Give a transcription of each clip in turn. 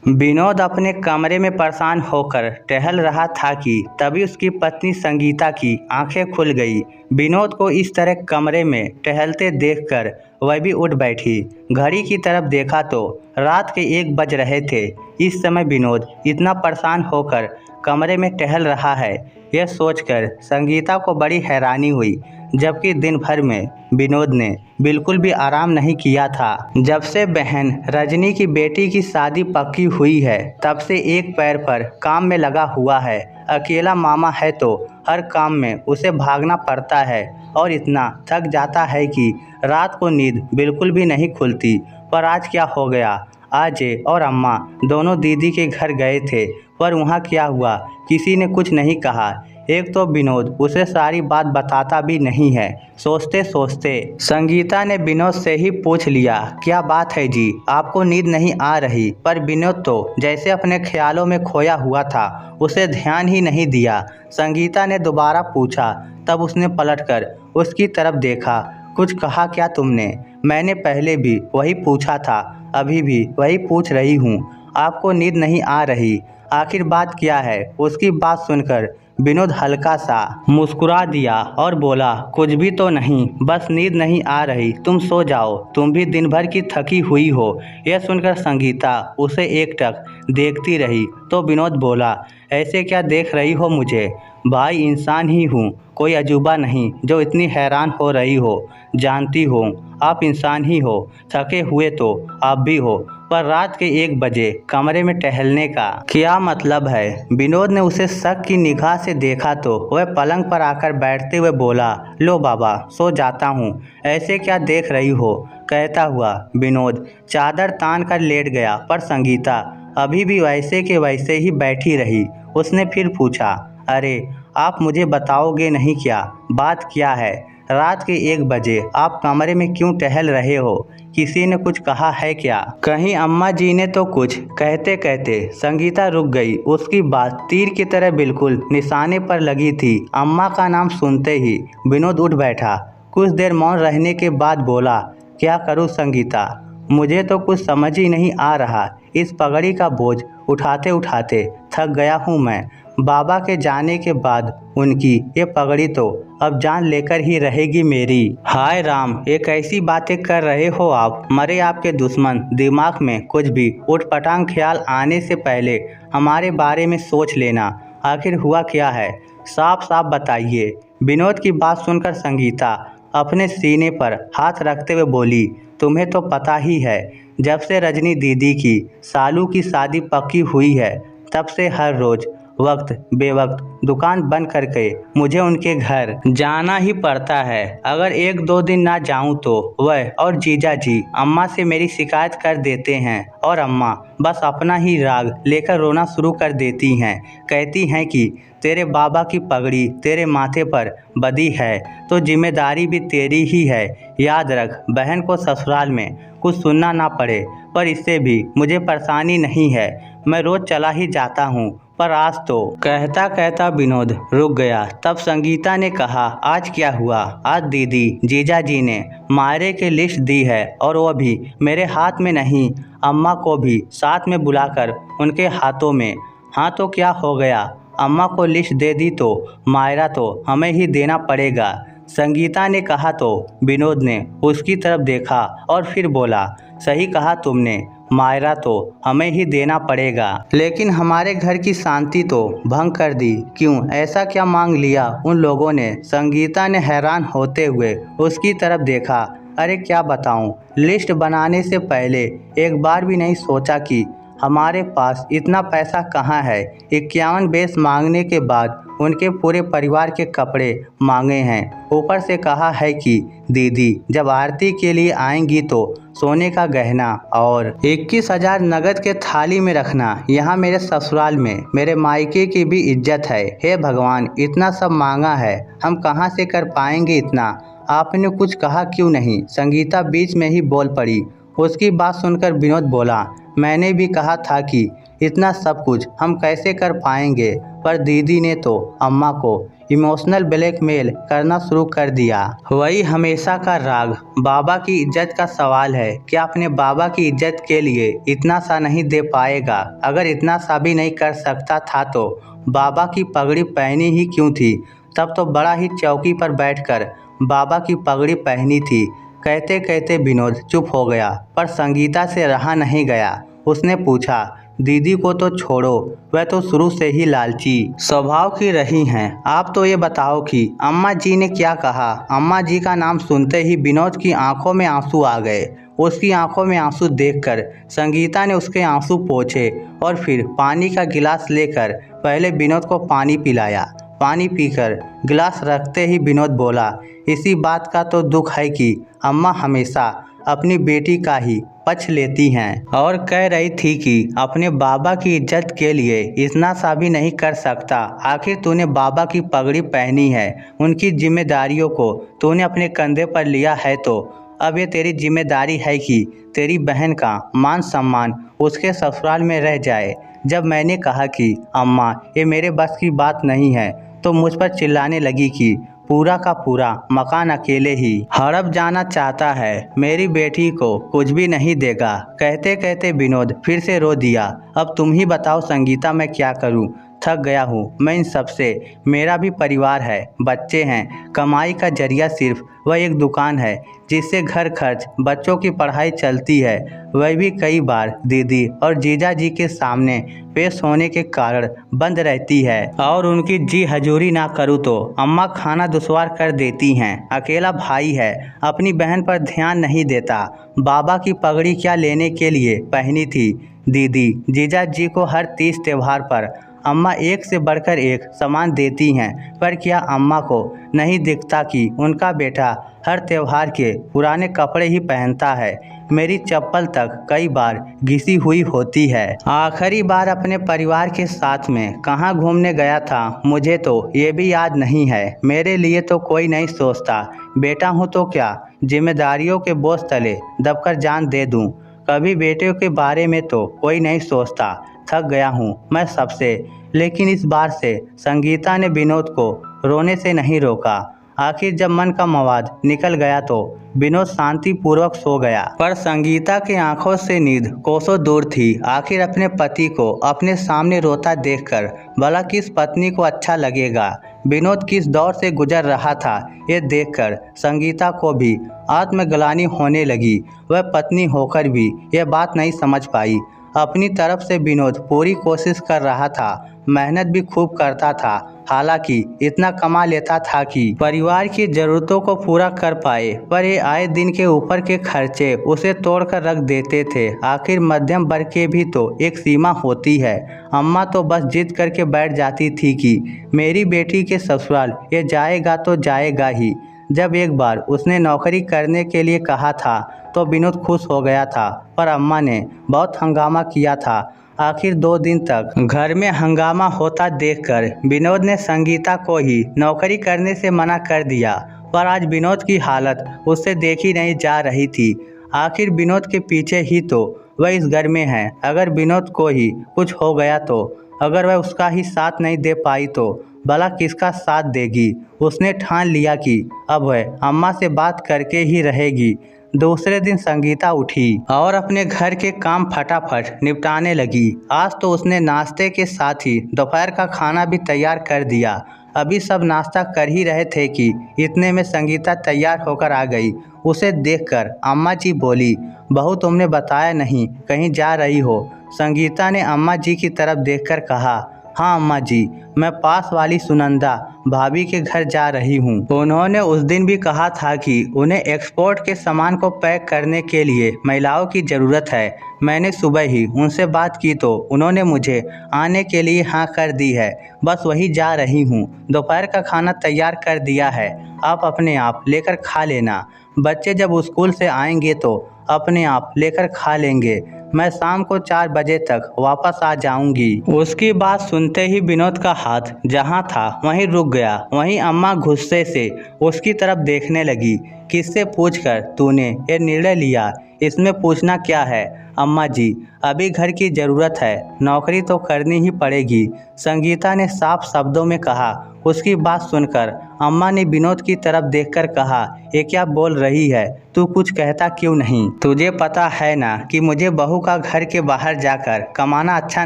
विनोद अपने कमरे में परेशान होकर टहल रहा था कि तभी उसकी पत्नी संगीता की आंखें खुल गई। विनोद को इस तरह कमरे में टहलते देखकर वह भी उठ बैठी। घड़ी की तरफ देखा तो रात के 1 बज रहे थे। इस समय विनोद इतना परेशान होकर कमरे में टहल रहा है, यह सोचकर संगीता को बड़ी हैरानी हुई, जबकि दिन भर में विनोद ने बिल्कुल भी आराम नहीं किया था। जब से बहन रजनी की बेटी की शादी पक्की हुई है, तब से एक पैर पर काम में लगा हुआ है। अकेला मामा है तो हर काम में उसे भागना पड़ता है और इतना थक जाता है कि रात को नींद बिल्कुल भी नहीं खुलती। पर आज क्या हो गया? अजय और अम्मा दोनों दीदी के घर गए थे, पर वहाँ क्या हुआ किसी ने कुछ नहीं कहा। एक तो विनोद उसे सारी बात बताता भी नहीं है। सोचते सोचते संगीता ने विनोद से ही पूछ लिया, क्या बात है जी, आपको नींद नहीं आ रही? पर विनोद तो जैसे अपने ख्यालों में खोया हुआ था, उसे ध्यान ही नहीं दिया। संगीता ने दोबारा पूछा, तब उसने पलटकर उसकी तरफ देखा। कुछ कहा क्या तुमने? मैंने पहले भी वही पूछा था, अभी भी वही पूछ रही हूँ। आपको नींद नहीं आ रही, आखिर बात क्या है? उसकी बात सुनकर विनोद हल्का सा मुस्कुरा दिया और बोला, कुछ भी तो नहीं, बस नींद नहीं आ रही। तुम सो जाओ, तुम भी दिन भर की थकी हुई हो। यह सुनकर संगीता उसे एकटक देखती रही तो विनोद बोला, ऐसे क्या देख रही हो मुझे? भाई इंसान ही हूँ, कोई अजूबा नहीं जो इतनी हैरान हो रही हो। जानती हो आप इंसान ही हो, थके हुए तो आप भी हो, पर रात के 1 बजे कमरे में टहलने का क्या मतलब है? विनोद ने उसे शक की निगाह से देखा तो वह पलंग पर आकर बैठते हुए बोला, लो बाबा सो जाता हूँ, ऐसे क्या देख रही हो? कहता हुआ विनोद चादर तान कर लेट गया, पर संगीता अभी भी वैसे के वैसे ही बैठी रही। उसने फिर पूछा, अरे आप मुझे बताओगे नहीं क्या? बात क्या है? रात के 1 बजे आप कमरे में क्यों टहल रहे हो? किसी ने कुछ कहा है क्या? कहीं अम्मा जी ने तो कुछ? कहते कहते संगीता रुक गई। उसकी बात तीर की तरह बिल्कुल निशाने पर लगी थी। अम्मा का नाम सुनते ही विनोद उठ बैठा। कुछ देर मौन रहने के बाद बोला, क्या करूं संगीता, मुझे तो कुछ समझ ही नहीं आ रहा। इस पगड़ी का बोझ उठाते उठाते थक गया हूँ मैं। बाबा के जाने के बाद उनकी ये पगड़ी तो अब जान लेकर ही रहेगी मेरी। हाय राम, ये कैसी बातें कर रहे हो आप? मरे आपके दुश्मन। दिमाग में कुछ भी उटपटांग ख्याल आने से पहले हमारे बारे में सोच लेना। आखिर हुआ क्या है? साफ साफ बताइए। विनोद की बात सुनकर संगीता अपने सीने पर हाथ रखते हुए बोली, तुम्हें तो पता ही है, जब से रजनी दीदी की सालू की शादी पक्की हुई है, तब से हर रोज वक्त बेवक्त दुकान बंद करके मुझे उनके घर जाना ही पड़ता है। अगर 1-2 दिन ना जाऊं तो वह और जीजा जी अम्मा से मेरी शिकायत कर देते हैं और अम्मा बस अपना ही राग लेकर रोना शुरू कर देती हैं। कहती हैं कि तेरे बाबा की पगड़ी तेरे माथे पर बधी है तो जिम्मेदारी भी तेरी ही है। याद रख, बहन को ससुराल में कुछ सुनना ना पड़े। पर इससे भी मुझे परेशानी नहीं है, मैं रोज चला ही जाता हूँ, पर आज तो। कहता कहता विनोद रुक गया। तब संगीता ने कहा, आज क्या हुआ? आज दीदी जीजा जी ने मायरे की लिस्ट दी है और वो भी मेरे हाथ में नहीं, अम्मा को भी साथ में बुलाकर उनके हाथों में। हाँ तो क्या हो गया? अम्मा को लिस्ट दे दी तो मायरा तो हमें ही देना पड़ेगा, संगीता ने कहा तो विनोद ने उसकी तरफ देखा और फिर बोला, सही कहा तुमने, मायरा तो हमें ही देना पड़ेगा। लेकिन हमारे घर की शांति तो भंग कर दी। क्यों? ऐसा क्या मांग लिया उन लोगों ने? संगीता ने हैरान होते हुए उसकी तरफ देखा। अरे क्या बताऊं, लिस्ट बनाने से पहले एक बार भी नहीं सोचा कि हमारे पास इतना पैसा कहाँ है। 51 बेस मांगने के बाद उनके पूरे परिवार के कपड़े मांगे हैं। ऊपर से कहा है कि दीदी जब आरती के लिए आएंगी तो सोने का गहना और 21,000 नगद के थाली में रखना। यहाँ मेरे ससुराल में मेरे मायके की भी इज्जत है। हे भगवान, इतना सब मांगा है, हम कहाँ से कर पाएंगे इतना? आपने कुछ कहा क्यों नहीं? संगीता बीच में ही बोल पड़ी। उसकी बात सुनकर विनोद बोला, मैंने भी कहा था कि इतना सब कुछ हम कैसे कर पाएंगे, पर दीदी ने तो अम्मा को इमोशनल ब्लैकमेल करना शुरू कर दिया। वही हमेशा का राग, बाबा की इज्जत का सवाल है। क्या अपने बाबा की इज्जत के लिए इतना सा नहीं दे पाएगा? अगर इतना सा भी नहीं कर सकता था तो बाबा की पगड़ी पहनी ही क्यों थी? तब तो बड़ा ही चौकी पर बैठकर बाबा की पगड़ी पहनी थी। कहते कहते विनोद चुप हो गया, पर संगीता से रहा नहीं गया। उसने पूछा, दीदी को तो छोड़ो, वह तो शुरू से ही लालची स्वभाव की रही हैं। आप तो ये बताओ कि अम्मा जी ने क्या कहा? अम्मा जी का नाम सुनते ही विनोद की आंखों में आंसू आ गए। उसकी आंखों में आंसू देखकर संगीता ने उसके आंसू पोंछे और फिर पानी का गिलास लेकर पहले विनोद को पानी पिलाया। पानी पीकर गिलास रखते ही विनोद बोला, इसी बात का तो दुख है कि अम्मा हमेशा अपनी बेटी का ही पक्ष लेती हैं और कह रही थी कि अपने बाबा की इज्जत के लिए इतना सा भी नहीं कर सकता। आखिर तूने बाबा की पगड़ी पहनी है, उनकी जिम्मेदारियों को तूने अपने कंधे पर लिया है, तो अब ये तेरी जिम्मेदारी है कि तेरी बहन का मान सम्मान उसके ससुराल में रह जाए। जब मैंने कहा कि अम्मा ये मेरे बस की बात नहीं है, तो मुझ पर चिल्लाने लगी कि पूरा का पूरा मकान अकेले ही हड़प जाना चाहता है, मेरी बेटी को कुछ भी नहीं देगा। कहते कहते विनोद फिर से रो दिया। अब तुम ही बताओ संगीता, मैं क्या करूं? थक गया हूँ मैं इन सब से। मेरा भी परिवार है, बच्चे हैं, कमाई का जरिया सिर्फ वह एक दुकान है जिससे घर खर्च, बच्चों की पढ़ाई चलती है। वह भी कई बार दीदी और जीजा जी के सामने पेश होने के कारण बंद रहती है, और उनकी जी हजूरी ना करूँ तो अम्मा खाना दुश्वार कर देती हैं। अकेला भाई है, अपनी बहन पर ध्यान नहीं देता। बाबा की पगड़ी क्या लेने के लिए पहनी थी? दीदी जीजा जी को हर तीज त्यौहार पर अम्मा एक से बढ़कर एक सामान देती हैं, पर क्या अम्मा को नहीं दिखता कि उनका बेटा हर त्यौहार के पुराने कपड़े ही पहनता है? मेरी चप्पल तक कई बार घिसी हुई होती है। आखिरी बार अपने परिवार के साथ में कहाँ घूमने गया था, मुझे तो ये भी याद नहीं है। मेरे लिए तो कोई नहीं सोचता। बेटा हूँ तो क्या जिम्मेदारियों के बोझ तले दबकर जान दे दूँ? कभी बेटे के बारे में तो कोई नहीं सोचता। थक गया हूँ मैं सबसे। लेकिन इस बार से संगीता ने विनोद को रोने से नहीं रोका। आखिर जब मन का मवाद निकल गया तो विनोद शांतिपूर्वक सो गया, पर संगीता की आंखों से नींद कोसों दूर थी। आखिर अपने पति को अपने सामने रोता देखकर भला किस पत्नी को अच्छा लगेगा? विनोद किस दौर से गुजर रहा था, ये देखकर संगीता को भी आत्मग्लानि होने लगी। वह पत्नी होकर भी यह बात नहीं समझ पाई। अपनी तरफ से विनोद पूरी कोशिश कर रहा था, मेहनत भी खूब करता था, हालांकि इतना कमा लेता था कि परिवार की ज़रूरतों को पूरा कर पाए, पर ये आए दिन के ऊपर के खर्चे उसे तोड़कर रख देते थे। आखिर मध्यम वर्ग के भी तो एक सीमा होती है। अम्मा तो बस जिद करके बैठ जाती थी कि मेरी बेटी के ससुराल ये जाएगा तो जाएगा ही। जब एक बार उसने नौकरी करने के लिए कहा था तो विनोद खुश हो गया था, पर अम्मा ने बहुत हंगामा किया था। आखिर 2 दिन तक घर में हंगामा होता देखकर विनोद ने संगीता को ही नौकरी करने से मना कर दिया, पर आज विनोद की हालत उससे देखी नहीं जा रही थी। आखिर विनोद के पीछे ही तो वह इस घर में है। अगर विनोद को ही कुछ हो गया तो, अगर वह उसका ही साथ नहीं दे पाई तो भला किसका साथ देगी? उसने ठान लिया कि अब वह अम्मा से बात करके ही रहेगी। दूसरे दिन संगीता उठी और अपने घर के काम फटाफट निपटाने लगी। आज तो उसने नाश्ते के साथ ही दोपहर का खाना भी तैयार कर दिया। अभी सब नाश्ता कर ही रहे थे कि इतने में संगीता तैयार होकर आ गई। उसे देखकर अम्मा जी बोली, बहू तुमने बताया नहीं, कहीं जा रही हो? संगीता ने अम्मा जी की तरफ देखकर कहा, हाँ अम्मा जी, मैं पास वाली सुनंदा भाभी के घर जा रही हूँ। उन्होंने उस दिन भी कहा था कि उन्हें एक्सपोर्ट के सामान को पैक करने के लिए महिलाओं की ज़रूरत है। मैंने सुबह ही उनसे बात की तो उन्होंने मुझे आने के लिए हाँ कर दी है। बस वही जा रही हूँ। दोपहर का खाना तैयार कर दिया है, आप अपने आप लेकर खा लेना। बच्चे जब स्कूल से आएंगे तो अपने आप लेकर खा लेंगे। मैं शाम को 4 बजे तक वापस आ जाऊंगी। उसकी बात सुनते ही विनोद का हाथ जहां था वहीं रुक गया। वहीं अम्मा गुस्से से उसकी तरफ देखने लगी। किससे पूछकर तूने ये निर्णय लिया? इसमें पूछना क्या है? अम्मा जी, अभी घर की ज़रूरत है, नौकरी तो करनी ही पड़ेगी, संगीता ने साफ शब्दों में कहा। उसकी बात सुनकर अम्मा ने विनोद की तरफ देखकर कहा, ये क्या बोल रही है, तू कुछ कहता क्यों नहीं? तुझे पता है ना कि मुझे बहू का घर के बाहर जाकर कमाना अच्छा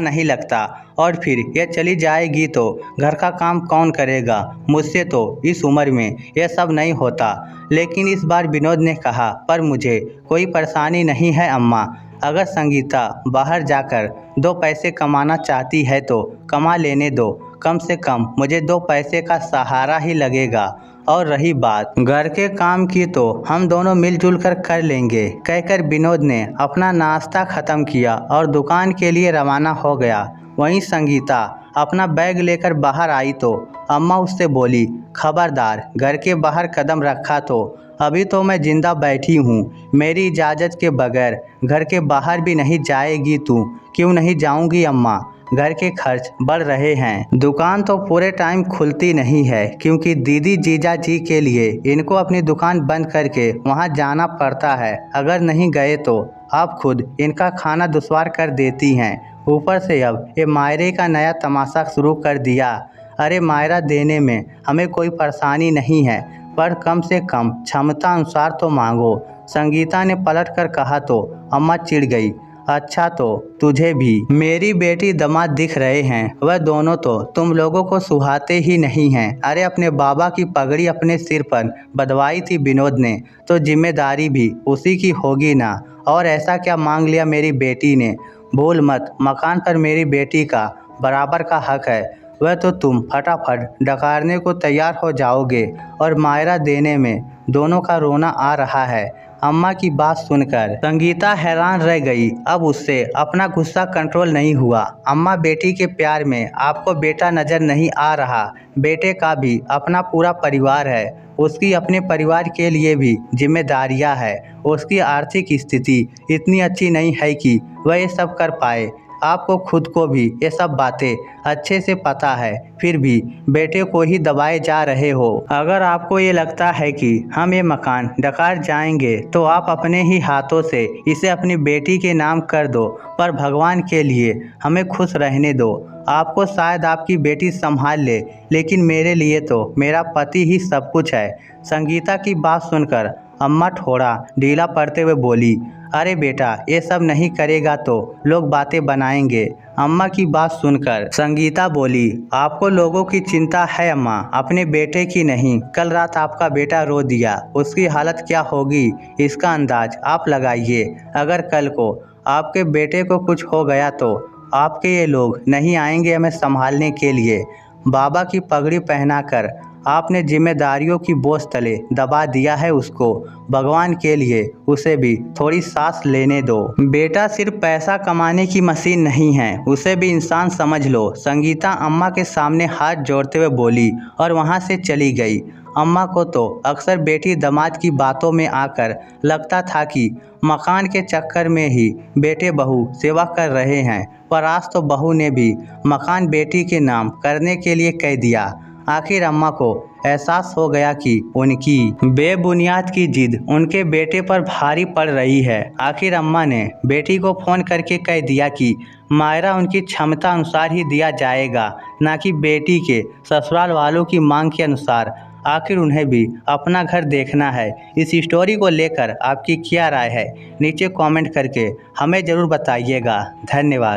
नहीं लगता, और फिर ये चली जाएगी तो घर का काम कौन करेगा? मुझसे तो इस उम्र में यह सब नहीं होता। लेकिन इस बार विनोद ने कहा, पर मुझे कोई परेशानी नहीं है अम्मा। अगर संगीता बाहर जाकर 2 पैसे कमाना चाहती है तो कमा लेने दो, कम से कम मुझे 2 पैसे का सहारा ही लगेगा। और रही बात घर के काम की तो हम दोनों मिलजुल कर लेंगे, कहकर विनोद ने अपना नाश्ता ख़त्म किया और दुकान के लिए रवाना हो गया। वहीं संगीता अपना बैग लेकर बाहर आई तो अम्मा उससे बोली, खबरदार घर के बाहर कदम रखा तो अभी तो मैं जिंदा बैठी हूँ, मेरी इजाज़त के बगैर घर के बाहर भी नहीं जाएगी तू। क्यों नहीं जाऊँगी अम्मा, घर के खर्च बढ़ रहे हैं, दुकान तो पूरे टाइम खुलती नहीं है क्योंकि दीदी जीजा जी के लिए इनको अपनी दुकान बंद करके वहाँ जाना पड़ता है। अगर नहीं गए तो आप खुद इनका खाना दुश्वार कर देती हैं। ऊपर से अब ये मायरे का नया तमाशा शुरू कर दिया। अरे मायरा देने में हमें कोई परेशानी नहीं है, पर कम से कम क्षमता अनुसार तो मांगो, संगीता ने पलट कर कहा तो अम्मा चिढ़ गई। अच्छा तो तुझे भी मेरी बेटी दामाद दिख रहे हैं, वह दोनों तो तुम लोगों को सुहाते ही नहीं हैं। अरे अपने बाबा की पगड़ी अपने सिर पर बंधवाई थी विनोद ने, तो जिम्मेदारी भी उसी की होगी ना। और ऐसा क्या मांग लिया मेरी बेटी ने? भूल मत, मकान पर मेरी बेटी का बराबर का हक है। वह तो तुम फटाफट डकारने को तैयार हो जाओगे और मायरा देने में दोनों का रोना आ रहा है। अम्मा की बात सुनकर संगीता हैरान रह गई। अब उससे अपना गुस्सा कंट्रोल नहीं हुआ। अम्मा, बेटी के प्यार में आपको बेटा नज़र नहीं आ रहा। बेटे का भी अपना पूरा परिवार है, उसकी अपने परिवार के लिए भी जिम्मेदारियां है। उसकी आर्थिक स्थिति इतनी अच्छी नहीं है कि वह ये सब कर पाए। आपको खुद को भी ये सब बातें अच्छे से पता है, फिर भी बेटे को ही दबाए जा रहे हो। अगर आपको ये लगता है कि हम ये मकान डकार जाएंगे तो आप अपने ही हाथों से इसे अपनी बेटी के नाम कर दो, पर भगवान के लिए हमें खुश रहने दो। आपको शायद आपकी बेटी संभाल ले, लेकिन मेरे लिए तो मेरा पति ही सब कुछ है। संगीता की बात सुनकर अम्मा थोड़ा ढीला पड़ते हुए बोली, अरे बेटा, ये सब नहीं करेगा तो लोग बातें बनाएंगे। अम्मा की बात सुनकर संगीता बोली, आपको लोगों की चिंता है अम्मा, अपने बेटे की नहीं। कल रात आपका बेटा रो दिया, उसकी हालत क्या होगी इसका अंदाज आप लगाइए। अगर कल को आपके बेटे को कुछ हो गया तो आपके ये लोग नहीं आएंगे हमें संभालने के लिए। बाबा की पगड़ी पहनाकर आपने जिम्मेदारियों की बोझ तले दबा दिया है उसको। भगवान के लिए उसे भी थोड़ी सांस लेने दो। बेटा सिर्फ पैसा कमाने की मशीन नहीं है, उसे भी इंसान समझ लो। संगीता अम्मा के सामने हाथ जोड़ते हुए बोली और वहां से चली गई। अम्मा को तो अक्सर बेटी दामाद की बातों में आकर लगता था कि मकान के चक्कर में ही बेटे बहू सेवा कर रहे हैं, पर आज तो बहू ने भी मकान बेटी के नाम करने के लिए कह दिया। आखिर अम्मा को एहसास हो गया कि उनकी बेबुनियाद की जिद उनके बेटे पर भारी पड़ रही है। आखिर अम्मा ने बेटी को फ़ोन करके कह दिया कि मायरा उनकी क्षमता अनुसार ही दिया जाएगा, ना कि बेटी के ससुराल वालों की मांग के अनुसार। आखिर उन्हें भी अपना घर देखना है। इस स्टोरी को लेकर आपकी क्या राय है, नीचे कमेंट करके हमें ज़रूर बताइएगा। धन्यवाद।